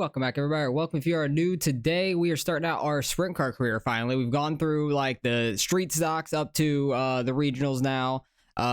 Welcome back, everybody. Welcome if you are new. Today we are starting out our sprint car career. Finally, we've gone through like the street stocks up to the regionals now.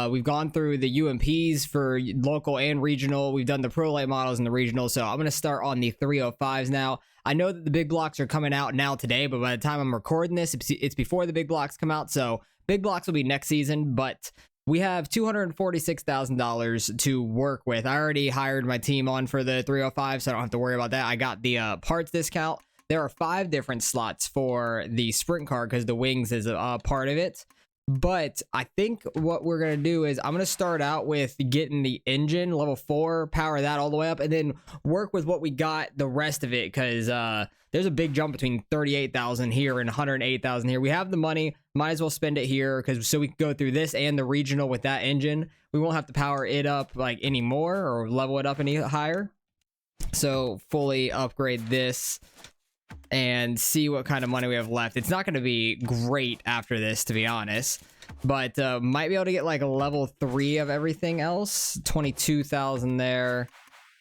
We've gone through the UMPs for local and regional. We've done the pro late models and the regional. So I'm going to start on the 305s now. I know that the big blocks are coming out now today, but by the time I'm recording this, it's before the big blocks come out. So big blocks will be next season, but we have $246,000 to work with. I already hired my team on for the 305, so I don't have to worry about that. I got the parts discount. There are 5 different slots for the sprint car because the wings is a part of it. But I think what we're going to do is I'm going to start out with getting the engine level 4, power that all the way up, and then work with what we got the rest of it because there's a big jump between 38,000 here and 108,000 here. We have the money, might as well spend it here because so we can go through this and the regional with that engine. We won't have to power it up like anymore or level it up any higher. So fully upgrade this and see what kind of money we have left. It's not going to be great after this, to be honest, but might be able to get like a level 3 of everything else. 22,000 there,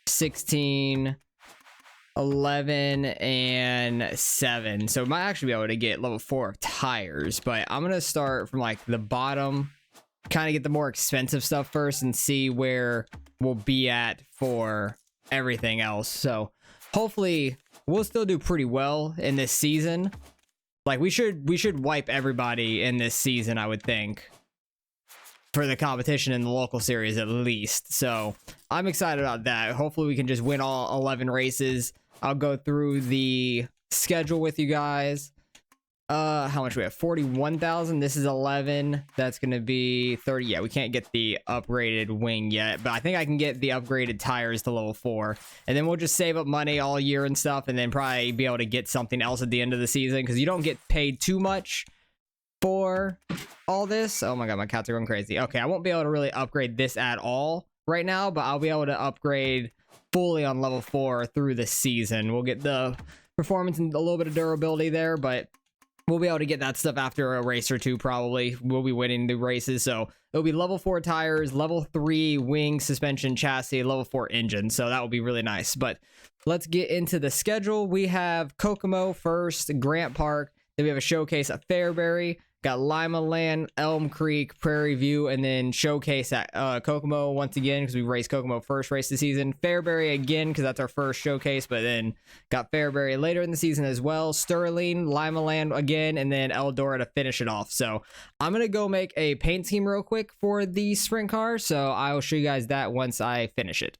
16, 11, and 7. So might actually be able to get level 4 of tires, but I'm going to start from like the bottom, kind of get the more expensive stuff first and see where we'll be at for everything else. So hopefully we'll still do pretty well in this season. Like we should wipe everybody in this season, I would think, for the competition in the local series at least. So I'm excited about that. Hopefully we can just win all 11 races. I'll go through the schedule with you guys. How much we have? 41,000. This is 11. That's gonna be 30. Yeah, we can't get the upgraded wing yet, but I think I can get the upgraded tires to level 4, and then we'll just save up money all year and stuff, and then probably be able to get something else at the end of the season because you don't get paid too much for all this. Oh my god, my cats are going crazy. Okay, I won't be able to really upgrade this at all right now, but I'll be able to upgrade fully on level 4 through the season. We'll get the performance and a little bit of durability there, but we'll be able to get that stuff after a race or two, probably. We'll be winning the races. So it'll be level 4 tires, level 3 wing, suspension, chassis, level 4 engine. So that will be really nice. But let's get into the schedule. We have Kokomo first, Grant Park. Then we have a showcase at Fairbury. Got Lima Land, Elm Creek, Prairie View, and then showcase at Kokomo once again because we raced Kokomo first race of the season. Fairbury again because that's our first showcase, but then got Fairbury later in the season as well. Sterling, Lima Land again, and then Eldora to finish it off. So I'm going to go make a paint scheme real quick for the sprint car, so I will show you guys that once I finish it.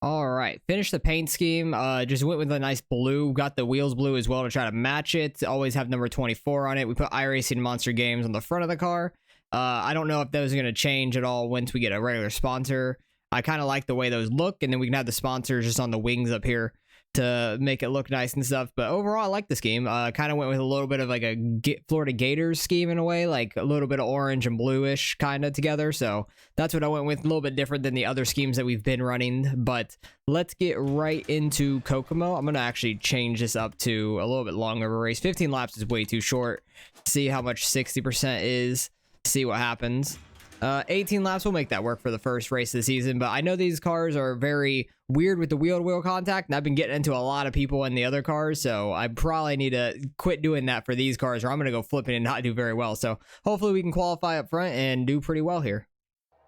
All right, finished the paint scheme. Just went with a nice blue. Got the wheels blue as well to try to match it. Always have number 24 on it. We put iRacing Monster Games on the front of the car. I don't know if those are going to change at all once we get a regular sponsor. I kind of like the way those look, and then we can have the sponsors just on the wings up here to make it look nice and stuff. But overall, I like the scheme. Kind of went with a little bit of like a Florida Gators scheme in a way, like a little bit of orange and bluish kind of together. So that's what I went with, a little bit different than the other schemes that we've been running. But let's get right into Kokomo. I'm going to actually change this up to a little bit longer of a race. 15 laps is way too short. See how much 60% is. See what happens. 18 laps will make that work for the first race of the season, but I know these cars are very weird with the wheel-to-wheel contact, and I've been getting into a lot of people in the other cars, so I probably need to quit doing that for these cars, or I'm going to go flipping and not do very well. So hopefully we can qualify up front and do pretty well here.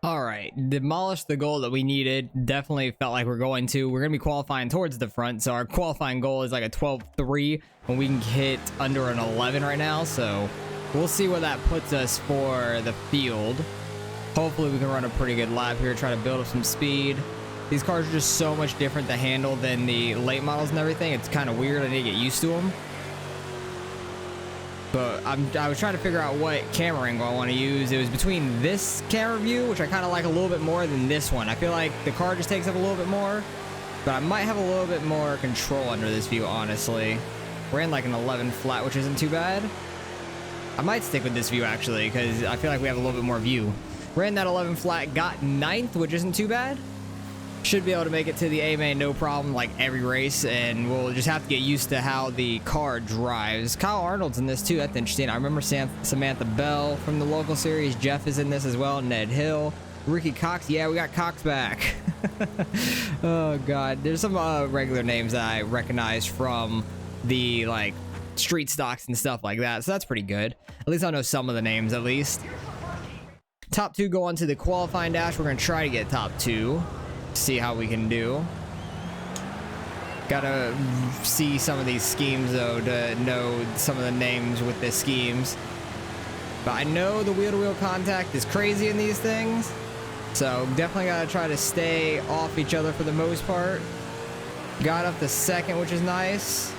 All right, demolished the goal that we needed. Definitely felt like we're going to. We're going to be qualifying towards the front, so our qualifying goal is like a 12.3 when we can hit under an 11 right now, so we'll see where that puts us for the field. Hopefully we can run a pretty good lap here, try to build up some speed. These cars are just so much different to handle than the late models and everything. It's kind of weird. I need to get used to them. But I was trying to figure out what camera angle I want to use. It was between this camera view, which I kind of like a little bit more than this one. I feel like the car just takes up a little bit more, but I might have a little bit more control under this view, honestly. We're in like an 11 flat, which isn't too bad. I might stick with this view, actually, because I feel like we have a little bit more view. Ran that 11 flat, got 9th, which isn't too bad. Should be able to make it to the A-main no problem like every race, and we'll just have to get used to how the car drives. Kyle Arnold's in this too. That's interesting. I remember Samantha Bell from the local series. Jeff is in this as well. Ned Hill. Ricky Cox. Yeah, we got Cox back. Oh god, there's some regular names that I recognize from the like street stocks and stuff like that, so that's pretty good. At least I know some of the names at least. Top 2 go on to the qualifying dash. We're gonna try to get top 2, see how we can do. Gotta see some of these schemes though to know some of the names with the schemes. But I know the wheel-to-wheel contact is crazy in these things, so definitely gotta try to stay off each other for the most part. Got up to second, which is nice.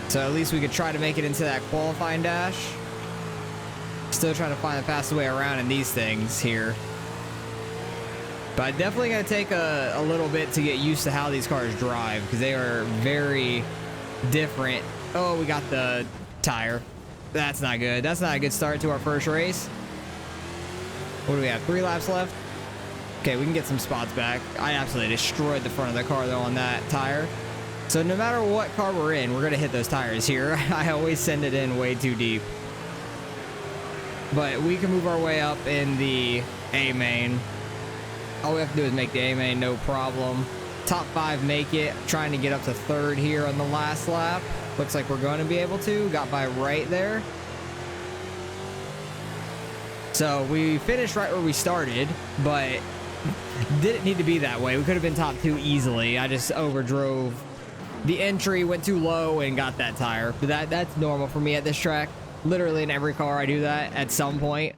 So at least we could try to make it into that qualifying dash. Still trying to find the fastest way around in these things here. But definitely gonna take a little bit to get used to how these cars drive, because they are very different. Oh, we got the tire. That's not good. That's not a good start to our first race. What do we have? 3 laps left? Okay, we can get some spots back. I absolutely destroyed the front of the car though on that tire. So no matter what car we're in, we're gonna hit those tires here. I always send it in way too deep. But we can move our way up in the A main. All we have to do is make the A main, no problem. Top 5 make it. Trying to get up to 3rd here on the last lap. Looks like we're going to be able to. Got by right there. So we finished right where we started, but didn't need to be that way. We could have been top 2 easily. I just overdrove the entry, went too low, and got that tire. But that's normal for me at this track. Literally in every car I do that at some point.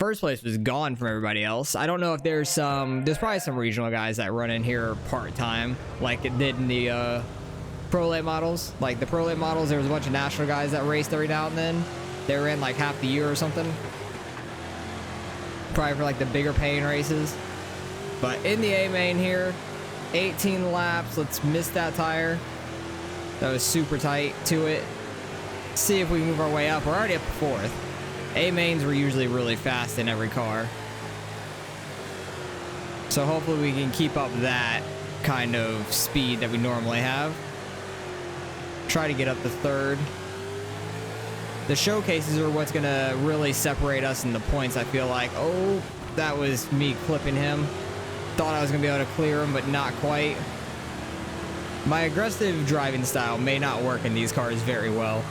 First place was gone from everybody else. I don't know if there's probably some regional guys that run in here part-time, like it did in the Pro Late models. Like the Pro Late models, there was a bunch of national guys that raced every now and then. They were in like half the year or something. Probably for like the bigger paying races. But in the A main here, 18 laps. Let's miss that tire. That was super tight to it. See if we can move our way up. We're already up to 4th. A mains were usually really fast in every car. So hopefully we can keep up that kind of speed that we normally have. Try to get up to 3rd. The showcases are what's gonna really separate us in the points, I feel like. Oh, that was me clipping him. Thought I was gonna be able to clear him, but not quite. My aggressive driving style may not work in these cars very well,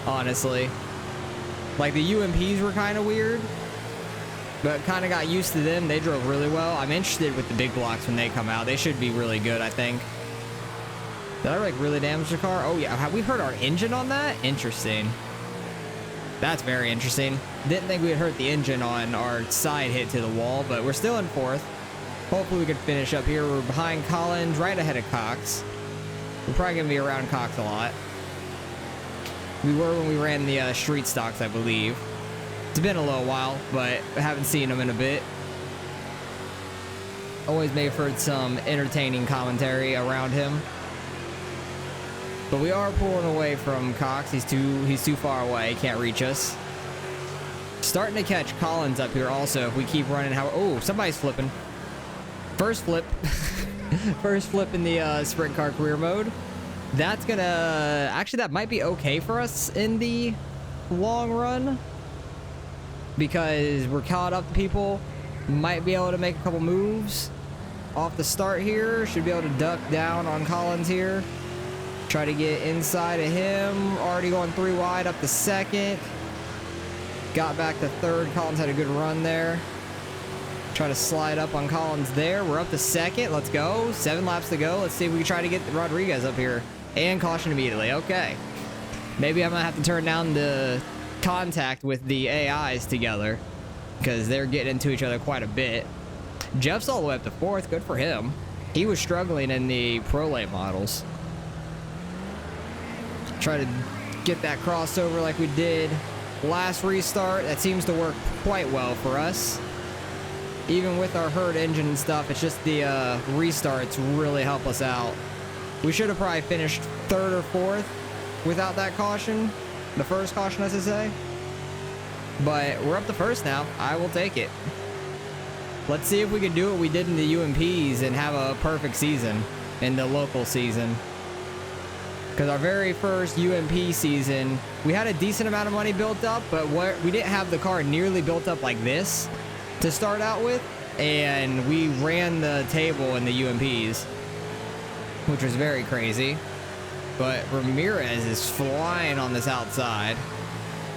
honestly. Like the UMPs were kind of weird, but kind of got used to them. They drove really well. I'm interested with the big blocks when they come out. They should be really good, I think. Did I like really damage the car? Oh yeah, have we hurt our engine on that? Interesting. That's very interesting. Didn't think we had hurt the engine on our side hit to the wall, but we're still in 4th. Hopefully we can finish up here. We're behind Collins, right ahead of Cox. We're probably gonna be around Cox a lot. We were when we ran the street stocks, I believe. It's been a little while, but I haven't seen them in a bit. Always made for some entertaining commentary around him. But we are pulling away from Cox. He's too far away. He can't reach us. Starting to catch Collins up here also if we keep running. Oh, somebody's flipping. First flip. First flip in the sprint car career mode. That's gonna... Actually, that might be okay for us in the long run. Because we're caught up to people. Might be able to make a couple moves off the start here. Should be able to duck down on Collins here. Try to get inside of him. Already going 3 wide up to 2nd. Got back to 3rd. Collins had a good run there. Try to slide up on Collins there. We're up to 2nd. Let's go. 7 laps to go. Let's see if we can try to get Rodriguez up here. And caution immediately. Okay. Maybe I'm going to have to turn down the contact with the AIs together, because they're getting into each other quite a bit. Jeff's all the way up to 4th. Good for him. He was struggling in the Pro Late models. Try to get that crossover like we did last restart. That seems to work quite well for us. Even with our hurt engine and stuff, it's just the restarts really help us out. We should have probably finished 3rd or 4th without that caution. The first caution, as I say. But we're up to 1st now. I will take it. Let's see if we can do what we did in the UMPs and have a perfect season in the local season. Because our very first UMP season, we had a decent amount of money built up, but we didn't have the car nearly built up like this to start out with. and we ran the table in the UMPs, which was very crazy. But Ramirez is flying on this outside.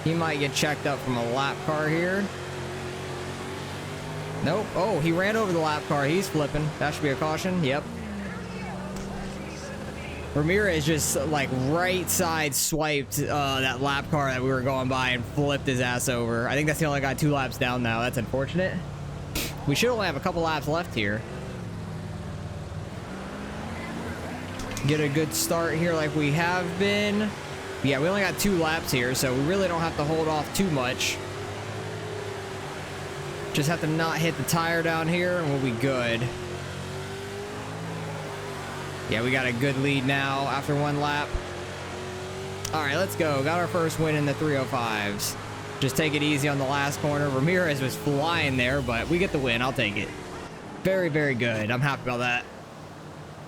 He might get checked up from a lap car here. Nope. Oh, he ran over the lap car. He's flipping. That should be a caution. Yep. Ramirez just like right side swiped that lap car that we were going by and flipped his ass over. I think that's the only guy 2 laps down now. That's unfortunate. We should only have a couple laps left here. Get a good start here like we have been. Yeah, we only got 2 laps here, so we really don't have to hold off too much. Just have to not hit the tire down here and we'll be good. Yeah, we got a good lead now after 1 lap. All right, let's go. Got our first win in the 305s. Just take it easy on the last corner. Ramirez was flying there, but we get the win. I'll take it. Very, very good. I'm happy about that.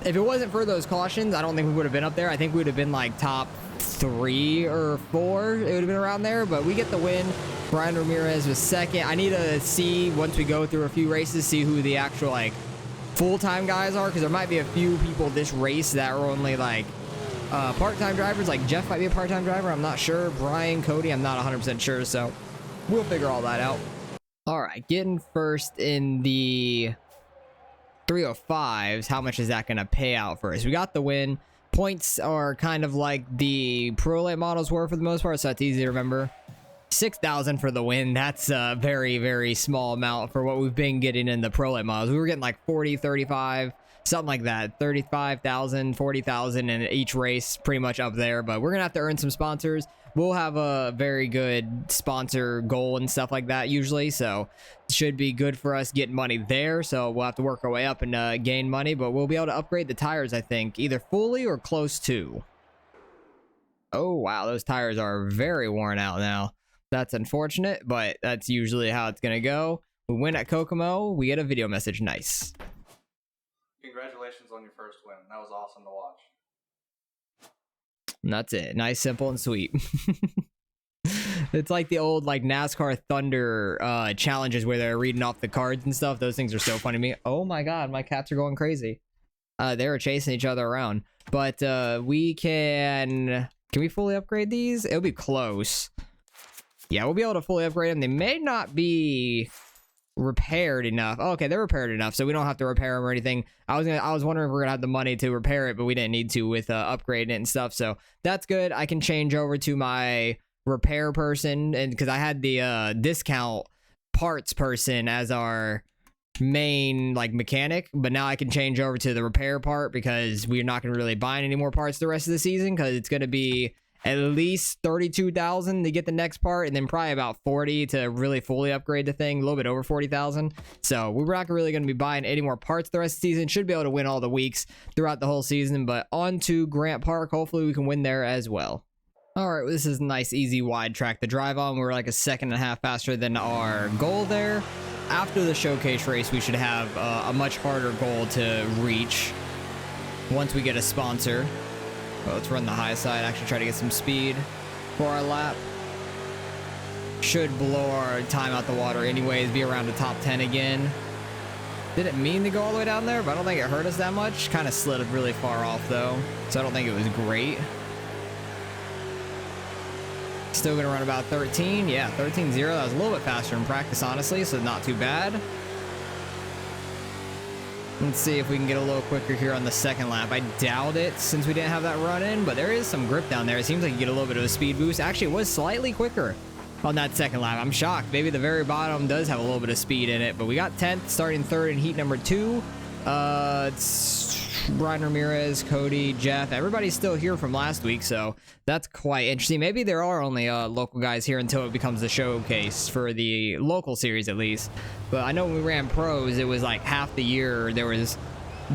If it wasn't for those cautions, I don't think we would have been up there. I think we would have been like top 3 or 4. It would have been around there, but we get the win. Brian Ramirez was second. I need to see, once we go through a few races, see who the actual like full-time guys are, because there might be a few people this race that are only like part-time drivers. Like Jeff might be a part-time driver. I'm not sure. Brian, Cody, I'm not 100% sure. So we'll figure all that out. All right, getting first in the 305s. How much is that going to pay out for us? We got the win. Points are kind of like the Pro Late models were for the most part, so that's easy to remember. 6,000 for the win. That's a very, very small amount for what we've been getting in the Pro Late models. We were getting like 40, 35, something like that. 35,000, 40,000 in each race, pretty much up there. But we're going to have to earn some sponsors. We'll have a very good sponsor goal and stuff like that usually. So it should be good for us getting money there. So we'll have to work our way up and gain money. But we'll be able to upgrade the tires, I think, either fully or close to. Oh, wow. Those tires are very worn out now. That's unfortunate, but that's usually how it's going to go. We win at Kokomo. We get a video message. Nice. Congratulations on your first win. That was awesome to watch. And that's it. Nice, simple, and sweet. It's like the old like NASCAR Thunder challenges where they're reading off the cards and stuff. Those things are so funny to me. Oh my god, my cats are going crazy. They were chasing each other around. But we can we fully upgrade these? It'll be close. Yeah, we'll be able to fully upgrade them. They may not be repaired enough. Oh, okay, they're repaired enough, so we don't have to repair them or anything. I was wondering if we're gonna have the money to repair it, but we didn't need to with upgrading it and stuff. So that's good. I can change over to my repair person, and because I had the discount parts person as our main like mechanic, but now I can change over to the repair part because we're not gonna really buy any more parts the rest of the season because it's gonna be at least 32,000 to get the next part, and then probably about 40 to really fully upgrade the thing, a little bit over 40,000. So we're not really going to be buying any more parts the rest of the season. Should be able to win all the weeks throughout the whole season, but on to Grant Park. Hopefully we can win there as well. All right, well, this is a nice, easy, wide track to drive on. We're like a second and a half faster than our goal there. After the showcase race, we should have a much harder goal to reach once we get a sponsor. Well, let's run the high side, actually try to get some speed for our lap. Should blow our time out the water anyways, be around the top 10 again. Didn't mean to go all the way down there, but I don't think it hurt us that much. Kind of slid really far off though, so I don't think it was great. Still gonna run about 13. Yeah, 13.0. That was a little bit faster in practice, honestly, so not too bad. Let's see if we can get a little quicker here on the second lap. I doubt it since we didn't have that run in, but there is some grip down there. It seems like you get a little bit of a speed boost. Actually, it was slightly quicker on that second lap. I'm shocked. Maybe the very bottom does have a little bit of speed in it, but we got 10th, starting third in heat number 2. It's Brian Ramirez, Cody, Jeff. Everybody's still here from last week, so that's quite interesting. Maybe there are only local guys here until it becomes the showcase for the local series at least. But I know when we ran pros, it was like half the year there was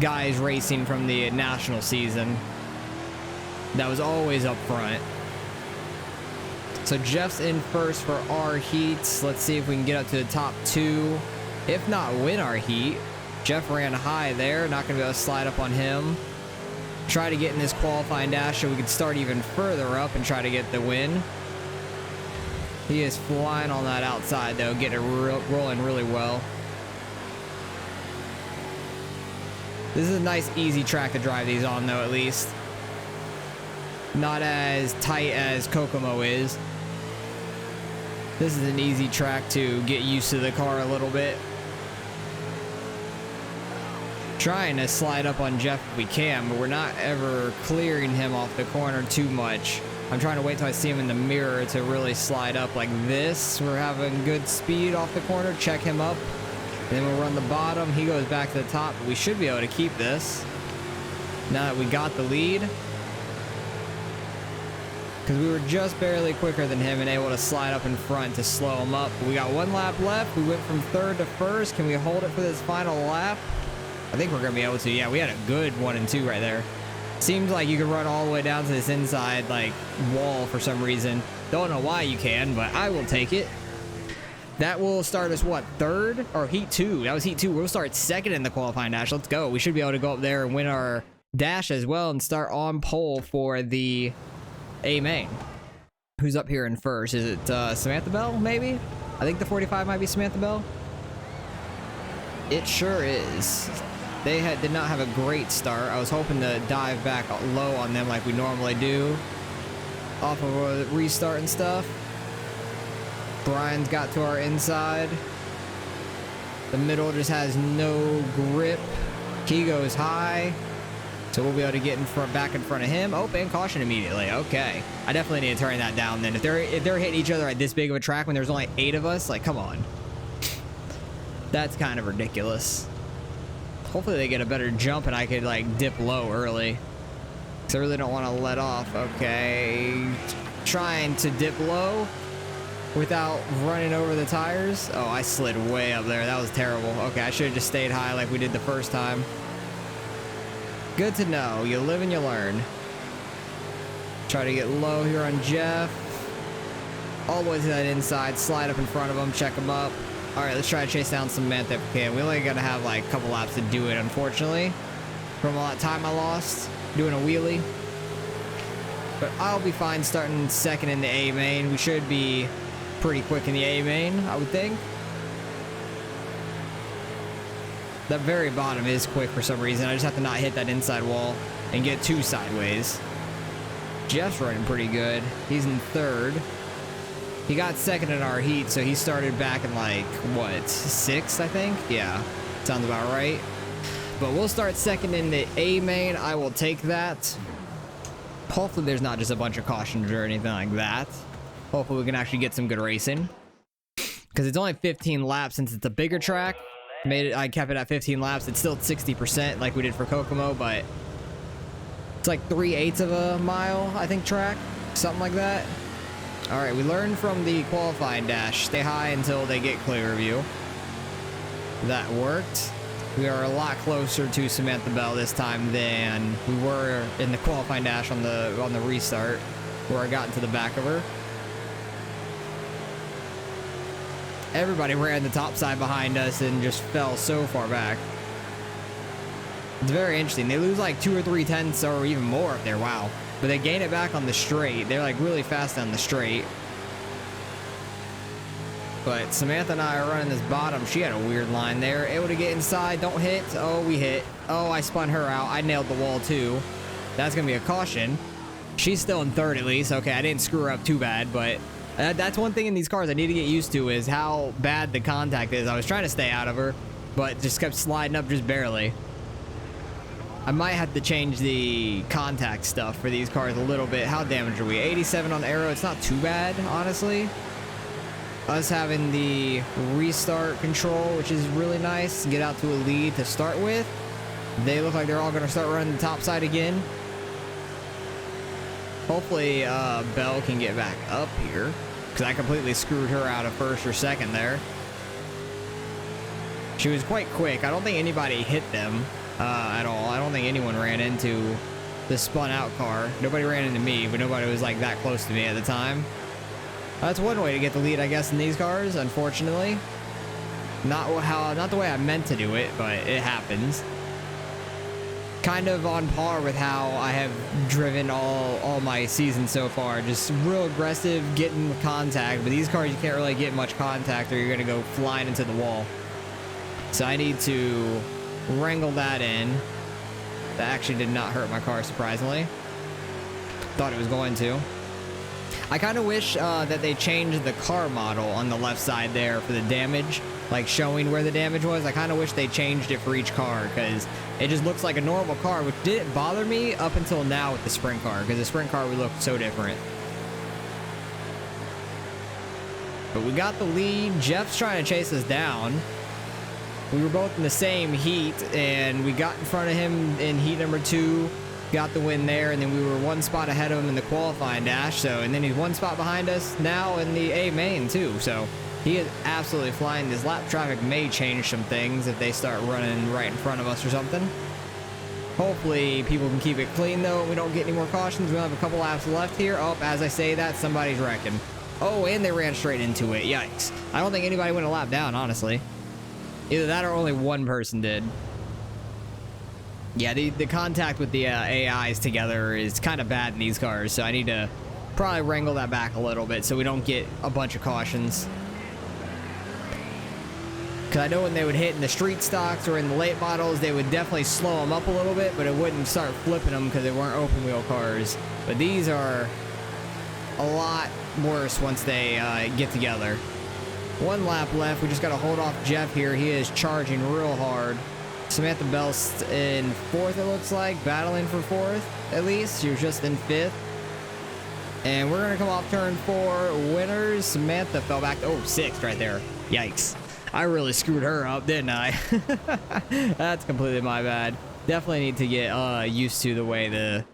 guys racing from the national season. That was always up front. So Jeff's in first for our heats. Let's see if we can get up to the top 2. If not, win our heat. Jeff ran high there. Not going to be able to slide up on him. Try to get in this qualifying dash so we could start even further up and try to get the win. He is flying on that outside, though, getting it rolling really well. This is a nice, easy track to drive these on, though, at least. Not as tight as Kokomo is. This is an easy track to get used to the car a little bit. Trying to slide up on Jeff if we can, but we're not ever clearing him off the corner too much. I'm trying to wait till I see him in the mirror to really slide up like this. We're having good speed off the corner. Check him up. And then we'll run the bottom. He goes back to the top. We should be able to keep this now that we got the lead. Because we were just barely quicker than him and able to slide up in front to slow him up. We got 1 lap left. We went from 3rd to 1st. Can we hold it for this final lap? I think we're going to be able to. Yeah, we had a good 1 and 2 right there. Seems like you can run all the way down to this inside like wall for some reason. Don't know why you can, but I will take it. That will start us, what, 3rd? Or Heat 2. That was Heat 2. We'll start 2nd in the qualifying dash. Let's go. We should be able to go up there and win our dash as well and start on pole for the A main. Who's up here in 1st? Is it Samantha Bell, maybe? I think the 45 might be Samantha Bell. It sure is. They did not have a great start. I was hoping to dive back low on them like we normally do. Off of a restart and stuff. Brian's got to our inside. The middle just has no grip. He goes high. So we'll be able to get back in front of him. Oh, and caution immediately. Okay. I definitely need to turn that down then. If they're hitting each other at this big of a track when there's only 8 of us, like, come on. That's kind of ridiculous. Hopefully they get a better jump and I could like dip low early. Because I really don't want to let off. Okay. Trying to dip low without running over the tires. Oh, I slid way up there. That was terrible. Okay, I should have just stayed high like we did the first time. Good to know. You live and you learn. Try to get low here on Jeff. All the way to that inside. Slide up in front of him. Check him up. All right, let's try to chase down Samantha if we can. We only got to have like a couple laps to do it, unfortunately. From all that time I lost doing a wheelie. But I'll be fine starting 2nd in the A main. We should be pretty quick in the A main, I would think. That very bottom is quick for some reason. I just have to not hit that inside wall and get too sideways. Jeff's running pretty good. He's in 3rd. He got 2nd in our heat, so he started back in like, what, 6th, I think? Yeah, sounds about right. But we'll start 2nd in the A main. I will take that. Hopefully there's not just a bunch of cautions or anything like that. Hopefully we can actually get some good racing. Because it's only 15 laps since it's a bigger track. I kept it at 15 laps. It's still at 60% like we did for Kokomo, but it's like 3/8 of a mile, I think, track. Something like that. All right, we learned from the qualifying dash. Stay high until they get clear of you. That worked. We are a lot closer to Samantha Bell this time than we were in the qualifying dash on the restart, where I got into the back of her. Everybody ran the top side behind us and just fell so far back. It's very interesting. They lose like 2 or 3 tenths or even more up there. Wow. But they gain it back on the straight. They're like really fast down the straight. But Samantha and I are running this bottom. She had a weird line there. Able to get inside. Don't hit. Oh, we hit. Oh, I spun her out. I nailed the wall too. That's going to be a caution. She's still in 3rd at least. Okay, I didn't screw her up too bad, but that's one thing in these cars I need to get used to is how bad the contact is. I was trying to stay out of her, but just kept sliding up just barely. I might have to change the contact stuff for these cars a little bit. How damaged are we? 87 on aero. It's not too bad, honestly. Us having the restart control, which is really nice. Get out to a lead to start with. They look like they're all going to start running the top side again. Hopefully, Belle can get back up here. Because I completely screwed her out of 1st or 2nd there. She was quite quick. I don't think anybody hit them. At all. I don't think anyone ran into the spun out car. Nobody ran into me, but nobody was like that close to me at the time. That's one way to get the lead, I guess, in these cars, unfortunately. Not the way I meant to do it, but it happens. Kind of on par with how I have driven all my season so far. Just real aggressive, getting contact. But these cars, you can't really get much contact or you're going to go flying into the wall. So I need to wrangle that in. That actually did not hurt my car, surprisingly. Thought it was going to. I kind of wish that they changed the car model on the left side there for the damage, like showing where the damage was. I kind of wish they changed it for each car, because it just looks like a normal car, which didn't bother me up until now with the sprint car, because the sprint car would look so different. But we got the lead. Jeff's trying to chase us down. We were both in the same heat, and we got in front of him in heat number 2. Got the win there, and then we were 1 spot ahead of him in the qualifying dash. So, and then he's 1 spot behind us now in the A main too. So he is absolutely flying. This lap traffic may change some things if they start running right in front of us or something. Hopefully people can keep it clean though. We don't get any more cautions. We'll have a couple laps left here. Oh, as I say that, somebody's wrecking. Oh, and they ran straight into it. Yikes. I don't think anybody went a lap down, honestly. Either that or only one person did. Yeah, the contact with the AIs together is kind of bad in these cars, so I need to probably wrangle that back a little bit so we don't get a bunch of cautions. Because I know when they would hit in the street stocks or in the late models, they would definitely slow them up a little bit, but it wouldn't start flipping them because they weren't open wheel cars. But these are a lot worse once they get together. 1 lap left. We just got to hold off Jeff here. He is charging real hard. Samantha Bell's in 4th, it looks like, battling for 4th at least. She was just in 5th. And we're gonna come off turn 4 winners. Samantha fell back. Oh, 6th right there. Yikes. I really screwed her up, didn't I? That's completely my bad. Definitely need to get used to the way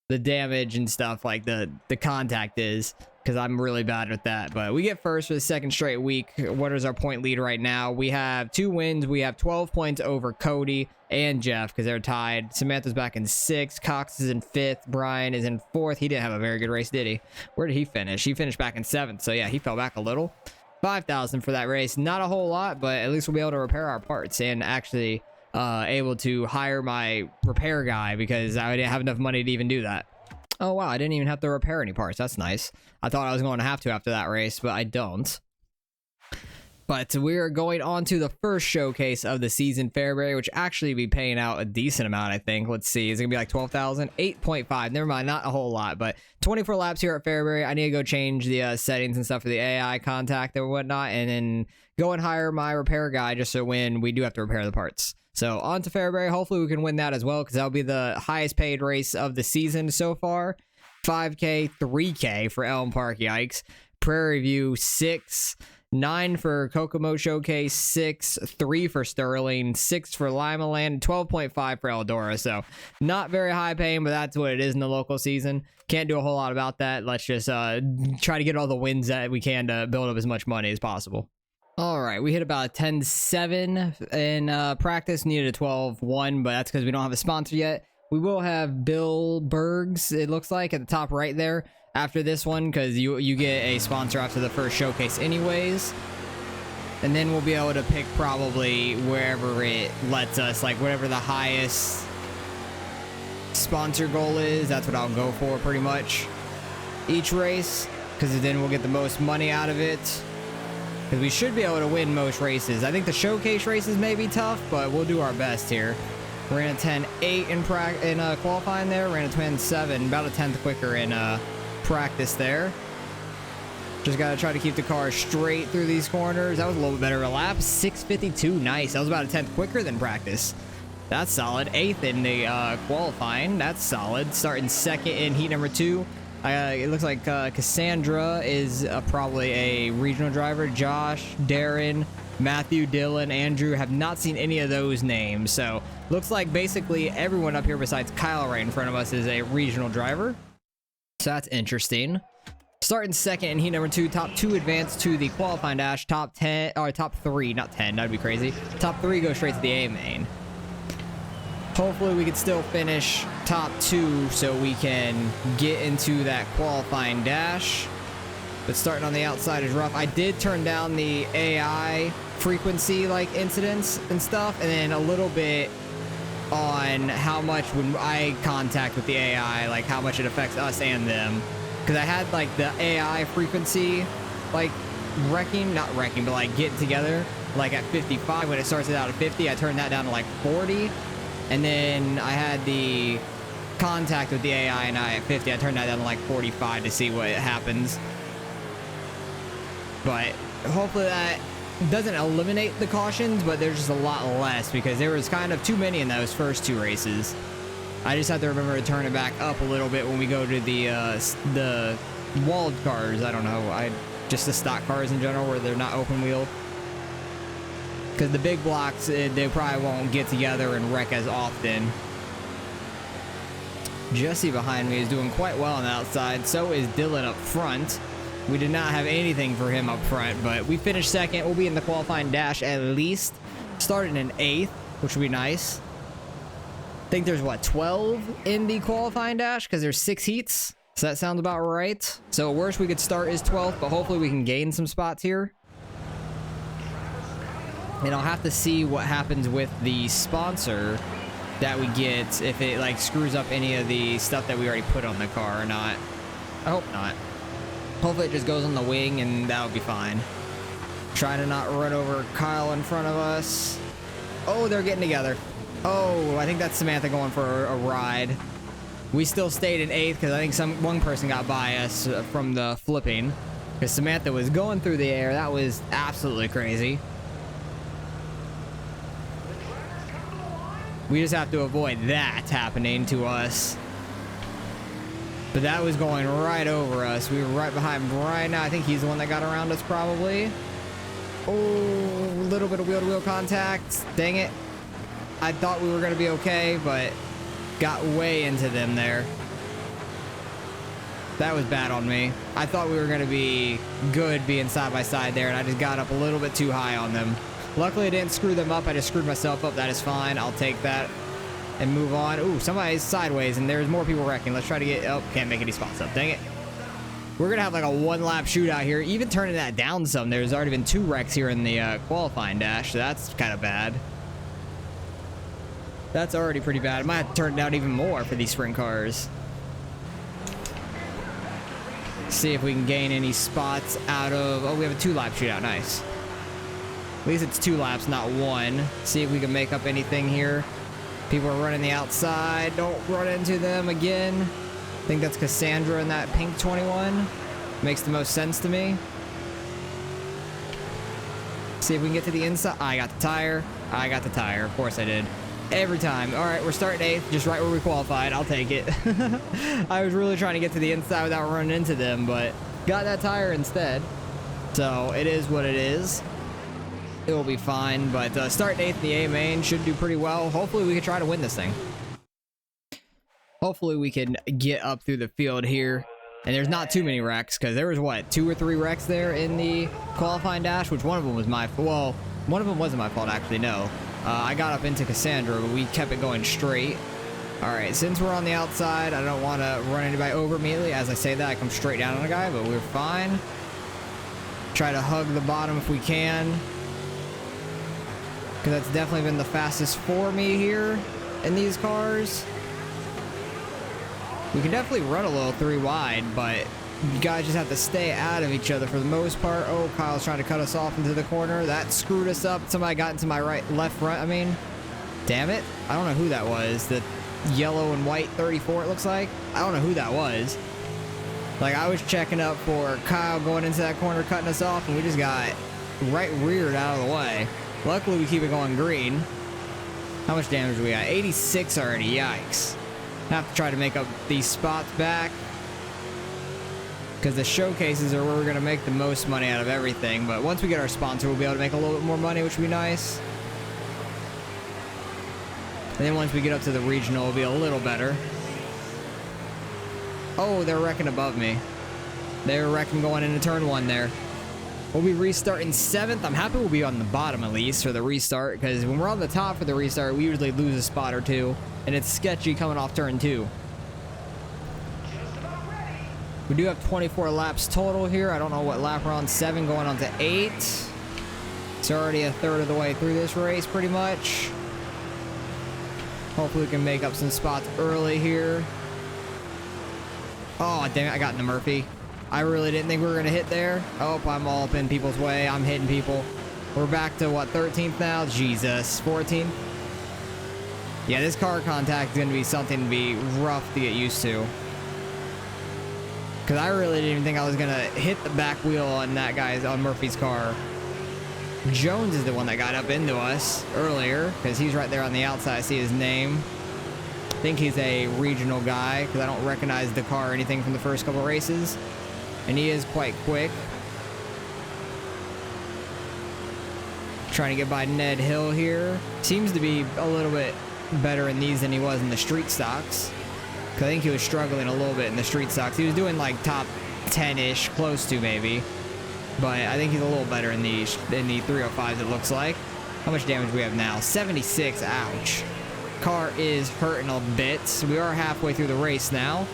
the damage and stuff, like the contact is, because I'm really bad with that. But we get first for the 2nd straight week. What is our point lead right now? We have 2 wins. We have 12 points over Cody and Jeff because they're tied. Samantha's back in 6th. Cox is in 5th. Brian is in 4th. He didn't have a very good race, did he? Where did he finish? He finished back in 7th. So yeah, he fell back a little. 5,000 for that race. Not a whole lot, but at least we'll be able to repair our parts and actually able to hire my repair guy because I didn't have enough money to even do that. Oh, wow. I didn't even have to repair any parts. That's nice. I thought I was going to have to after that race, but I don't. But we are going on to the first showcase of the season, Fairbury, which actually be paying out a decent amount, I think. Let's see. Is it going to be like 12,000? 8.5. Never mind. Not a whole lot, but 24 laps here at Fairbury. I need to go change the settings and stuff for the AI contact and whatnot, and then go and hire my repair guy just so when we do have to repair the parts. So on to Fairbury. Hopefully we can win that as well because that'll be the highest paid race of the season so far. 5K, 3K for Elm Park. Yikes. Prairie View, 6. 9 for Kokomo Showcase, 6. 3 for Sterling, 6 for Lima Land, 12.5 for Eldora. So not very high paying, but that's what it is in the local season. Can't do a whole lot about that. Let's just try to get all the wins that we can to build up as much money as possible. All right, we hit about a 10-7 in practice. Needed a 12-1, but that's because we don't have a sponsor yet. We will have Bill Bergs, it looks like, at the top right there after this one, because you get a sponsor after the first showcase anyways. And then we'll be able to pick probably wherever it lets us, like whatever the highest sponsor goal is, that's what I'll go for pretty much each race, because then we'll get the most money out of it. Because we should be able to win most races. I think the showcase races may be tough, but we'll do our best here. Ran a 10.8 in qualifying there. Ran a 10.7, about a 10th quicker in practice there. Just got to try to keep the car straight through these corners. That was a little bit better of a lap. 6.52, nice. That was about a 10th quicker than practice. That's solid. 8th in the qualifying. That's solid. Starting 2nd in heat number 2. It looks like Cassandra is probably a regional driver. Josh, Darren, Matthew, Dylan, Andrew, have not seen any of those names. So looks like basically everyone up here besides Kyle right in front of us is a regional driver. So that's interesting. Starting 2nd in heat number 2, top 2 advance to the qualifying dash. Top 10 or top 3, not 10, that'd be crazy. Top 3 go straight to the A main. Hopefully we can still finish top 2 so we can get into that qualifying dash. But starting on the outside is rough. I did turn down the AI frequency like incidents and stuff, and then a little bit on how much when eye contact with the AI, like how much it affects us and them. Because I had like the AI frequency like not wrecking, but like getting together like at 55. When it starts it out at 50, I turned that down to like 40. And then I had the contact with the AI and I at 50. I turned that down to like 45 to see what happens. But hopefully that doesn't eliminate the cautions, but there's just a lot less because there was kind of too many in those first 2 races. I just have to remember to turn it back up a little bit when we go to the walled cars. I don't know. Just the stock cars in general where they're not open wheel. Because the big blocks, they probably won't get together and wreck as often. Jesse behind me is doing quite well on the outside. So is Dylan up front. We did not have anything for him up front, but we finished second. We'll be in the qualifying dash at least. Starting in 8th, which would be nice. I think there's, what, 12 in the qualifying dash? Because there's 6 heats. So that sounds about right. So worst we could start is 12th, but hopefully we can gain some spots here. And I'll have to see what happens with the sponsor that we get, if it like screws up any of the stuff that we already put on the car or not. I hope not. Hopefully it just goes on the wing and that'll be fine. Try to not run over Kyle in front of us. Oh, they're getting together. Oh, I think that's Samantha going for a ride. We still stayed in 8th because I think one person got by us from the flipping. Because Samantha was going through the air. That was absolutely crazy. We just have to avoid that happening to us. But that was going right over us. We were right behind Brian. I think he's the one that got around us probably. Oh, a little bit of wheel-to-wheel contact. Dang it. I thought we were going to be okay, but got way into them there. That was bad on me. I thought we were going to be good being side by side there, and I just got up a little bit too high on them. Luckily, I didn't screw them up. I just screwed myself up. That is fine. I'll take that and move on. Ooh, somebody's sideways, and there's more people wrecking. Let's try to get... Oh, can't make any spots up. Dang it. We're going to have like a 1-lap shootout here. Even turning that down some, there's already been 2 wrecks here in the qualifying dash, so that's kind of bad. That's already pretty bad. I might have to turn it down even more for these sprint cars. See if we can gain any spots out of... Oh, we have a 2-lap shootout. Nice. At least it's 2 laps, not 1. See if we can make up anything here. People are running the outside. Don't run into them again. I think that's Cassandra in that pink 21. Makes the most sense to me. See if we can get to the inside. I got the tire. I got the tire. Of course I did. Every time. All right, we're starting 8th, just right where we qualified. I'll take it. I was really trying to get to the inside without running into them, but got that tire instead. So it is what it is. It will be fine, but starting 8th in the A main should do pretty well. Hopefully we can try to win this thing. Hopefully we can get up through the field here. And there's not too many wrecks, because there was, what, 2 or 3 wrecks there in the qualifying dash, which one of them was my fault. Well, one of them wasn't my fault, actually, no. I got up into Cassandra, but we kept it going straight. All right, since we're on the outside, I don't want to run anybody over immediately. As I say that, I come straight down on a guy, but we're fine. Try to hug the bottom if we can, because that's definitely been the fastest for me here in these cars. We can definitely run a little 3 wide, but you guys just have to stay out of each other for the most part. Oh, Kyle's trying to cut us off into the corner. That screwed us up. Somebody got into my left front, I mean. Damn it. I don't know who that was. The yellow and white 34, it looks like. I don't know who that was. Like, I was checking up for Kyle going into that corner, cutting us off, and we just got right reared out of the way. Luckily, we keep it going green. How much damage do we got? 86 already. Yikes. Have to try to make up these spots back, because the showcases are where we're going to make the most money out of everything. But once we get our sponsor, we'll be able to make a little bit more money, which would be nice. And then once we get up to the regional, it'll be a little better. Oh, they're wrecking above me. They're wrecking going into turn 1 there. We'll be restarting 7th. I'm happy we'll be on the bottom at least for the restart, because when we're on the top for the restart, we usually lose a spot or 2, and it's sketchy coming off turn 2. We do have 24 laps total here. I don't know what lap we're on. 7 going on to 8. It's already a third of the way through this race pretty much. Hopefully we can make up some spots early here. Oh, dang it. I got into Murphy. I really didn't think we were going to hit there. Oh, I'm all up in people's way. I'm hitting people. We're back to, what, 13th now? Jesus. 14th? Yeah, this car contact is going to be something to be rough to get used to. Because I really didn't even think I was going to hit the back wheel on that guy's, on Murphy's car. Jones is the one that got up into us earlier, because he's right there on the outside. I see his name. I think he's a regional guy, because I don't recognize the car or anything from the first couple races. And he is quite quick. Trying to get by Ned Hill here. Seems to be a little bit better in these than he was in the street stocks. Cause I think he was struggling a little bit in the street stocks. He was doing like top 10-ish, close to maybe. But I think he's a little better in the 305s, it looks like. How much damage do we have now? 76, ouch. Car is hurting a bit. We are halfway through the race now.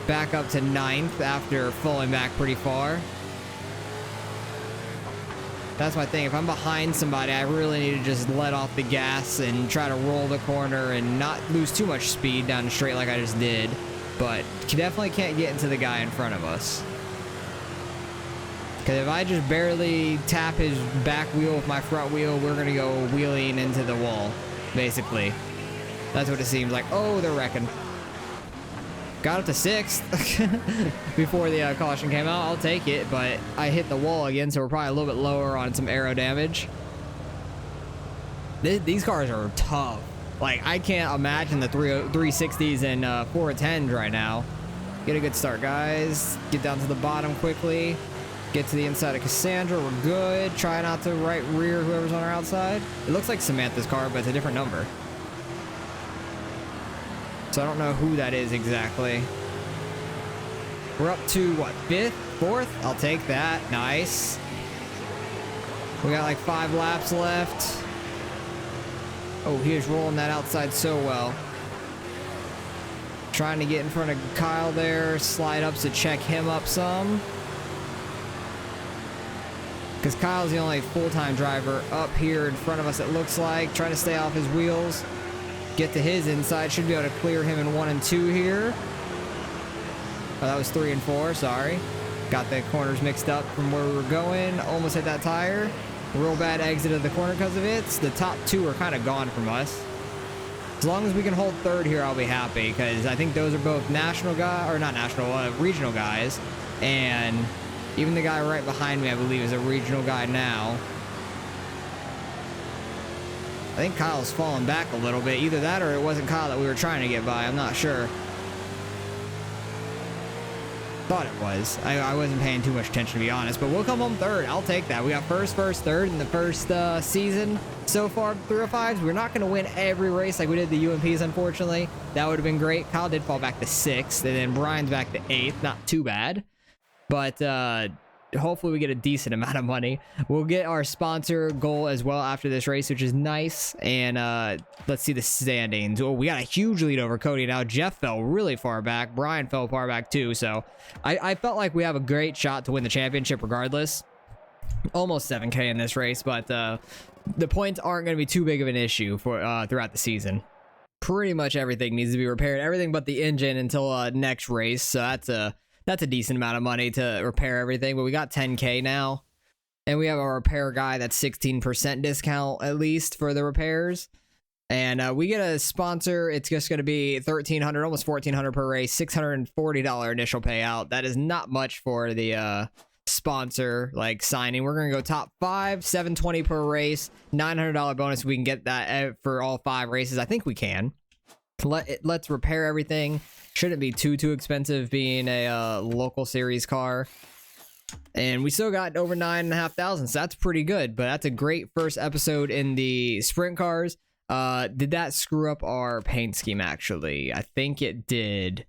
Back up to 9th after falling back pretty far. That's my thing. If I'm behind somebody, I really need to just let off the gas and try to roll the corner and not lose too much speed down the straight like I just did. But definitely can't get into the guy in front of us. Because if I just barely tap his back wheel with my front wheel, we're going to go wheeling into the wall, basically. That's what it seems like. Oh, they're wrecking. Got up to 6th before the caution came out. I'll take it, but I hit the wall again, so we're probably a little bit lower on some aero damage. These cars are tough. Like, I can't imagine the 360s and 410s right now. Get a good start, guys. Get down to the bottom quickly. Get to the inside of Cassandra. We're good. Try not to right rear whoever's on our outside. It looks like Samantha's car, but it's a different number. So I don't know who that is exactly. We're up to, what, 5th? 4th? I'll take that. Nice. We got like 5 laps left. Oh, he is rolling that outside so well. Trying to get in front of Kyle there. Slide up to check him up some. Because Kyle's the only full-time driver up here in front of us, it looks like. Trying to stay off his wheels. Get to his inside. Should be able to clear him in 1 and 2 here. Oh, that was 3 and 4. Sorry. Got the corners mixed up from where we were going. Almost hit that tire. Real bad exit of the corner because of it. The top 2 are kind of gone from us. As long as we can hold 3rd here, I'll be happy. Because I think those are both national guys, or not national, regional guys. And even the guy right behind me, I believe, is a regional guy now. I think Kyle's falling back a little bit. Either that or it wasn't Kyle that we were trying to get by. I'm not sure. Thought it was. I wasn't paying too much attention, to be honest. But we'll come home 3rd. I'll take that. We got first, 3rd in the first season so far. 305s. We're not going to win every race like we did the UMPs, unfortunately. That would have been great. Kyle did fall back to 6th. And then Brian's back to 8th. Not too bad. But hopefully we get a decent amount of money. We'll get our sponsor goal as well after this race, which is nice. And let's see the standings. Oh, we got a huge lead over Cody now. Jeff fell really far back. Brian fell far back too. So I felt like we have a great shot to win the championship regardless. Almost 7K in this race, but the points aren't going to be too big of an issue for throughout the season. Pretty much everything needs to be repaired. Everything but the engine until next race. So that's a decent amount of money to repair everything, but we got 10K now. And we have a repair guy that's 16% discount at least for the repairs. And we get a sponsor. It's just going to be $1,300, almost $1,400 per race, $640 initial payout. That is not much for the sponsor like signing. We're going to go top 5, $720 per race, $900 bonus. We can get that for all 5 races. I think we can. Let's repair everything. Shouldn't be too expensive being a local series car. And we still got over 9,500, so that's pretty good. But that's a great first episode in the sprint cars. Did that screw up our paint scheme, actually? I think it did.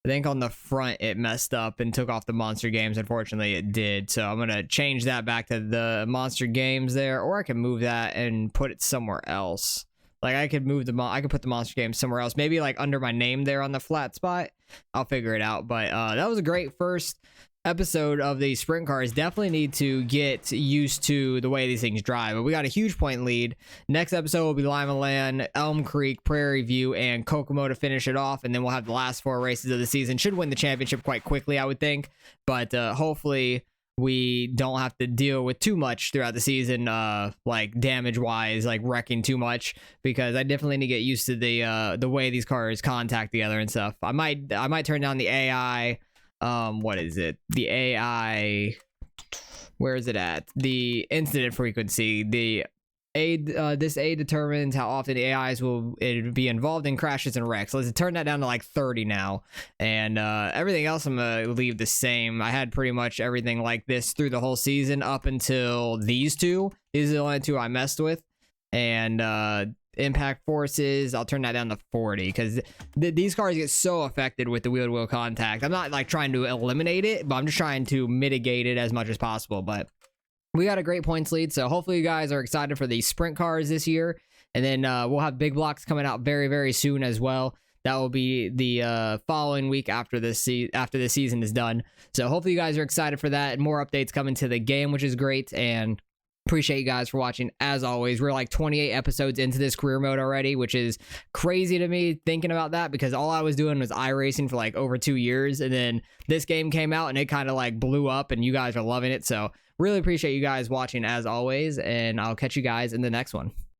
I think on the front it messed up and took off the Monster Games. Unfortunately, it did. So I'm going to change that back to the Monster Games there. Or I can move that and put it somewhere else. Like, I could move I could put the Monster Game somewhere else. Maybe, like, under my name there on the flat spot. I'll figure it out. But that was a great first episode of the sprint cars. Definitely need to get used to the way these things drive. But we got a huge point lead. Next episode will be Lima Land, Elm Creek, Prairie View, and Kokomo to finish it off. And then we'll have the last 4 races of the season. Should win the championship quite quickly, I would think. But hopefully we don't have to deal with too much throughout the season, like damage wise, like wrecking too much, because I definitely need to get used to the way these cars contact together and stuff. I might turn down the AI. What is it? The AI. Where is it at? The incident frequency. This aid determines how often the AIs will be involved in crashes and wrecks. Let's turn that down to like 30 now, and everything else I'm gonna leave the same. I had pretty much everything like this through the whole season up until these two. These are the only two I messed with, and impact forces, I'll turn that down to 40, because these cars get so affected with the wheel-to-wheel contact. I'm not like trying to eliminate it, but I'm just trying to mitigate it as much as possible. But we got a great points lead, so hopefully you guys are excited for the sprint cars this year. And then we'll have big blocks coming out very, very soon as well. That will be the following week after the season is done. So hopefully you guys are excited for that, and more updates coming to the game, which is great. And appreciate you guys for watching. As always, we're like 28 episodes into this career mode already, which is crazy to me thinking about that, because all I was doing was iRacing for like over 2 years, and then this game came out and it kind of like blew up, and you guys are loving it. So really appreciate you guys watching as always, and I'll catch you guys in the next one.